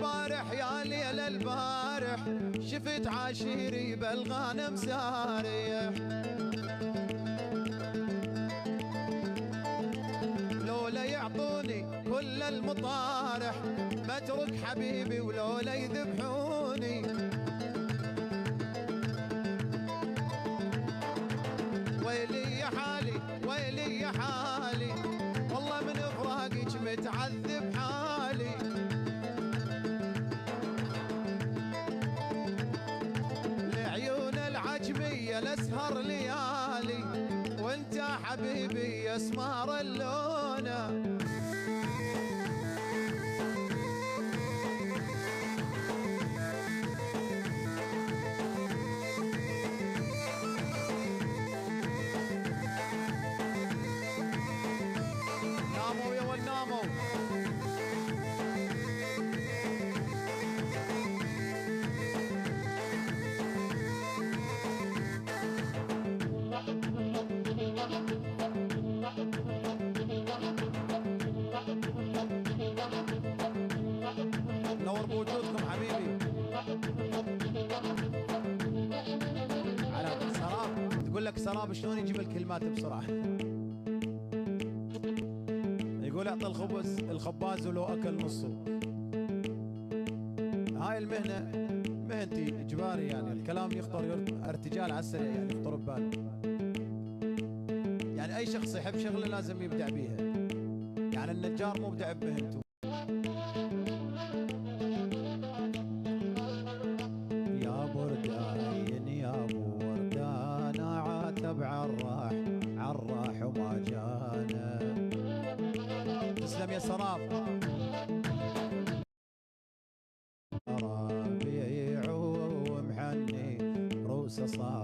البارح يا ليل البارح شفت عاشيري بالغانم ساريح، لولا يعطوني كل المطارح بترك حبيبي ولولا يذبحوني. ويلي يا حالي ويلي يا حالي والله من فراقك متعذب حالي. لعيون العجمية لاسهر ليالي وانت حبيبي يا اسمار اللونة. ناموا يا ولد ناموا. نور بوجودكم حبيبي. على سراب تقول لك سراب شلون يجيب الكلمات بسرعه. يقول اعطى الخبز الخباز ولو اكل نصه. هاي المهنه مهنتي اجباري، يعني الكلام يخطر ارتجال على السريع، يعني يخطر بباله. يعني اي شخص يحب شغله لازم يبدع بيها، يعني النجار مبدع بمهنته. يا بردان يا ابو وردان عاتب عراح عراح وما جانا. تسلم يا سراب. ربيع ومحني روسه صار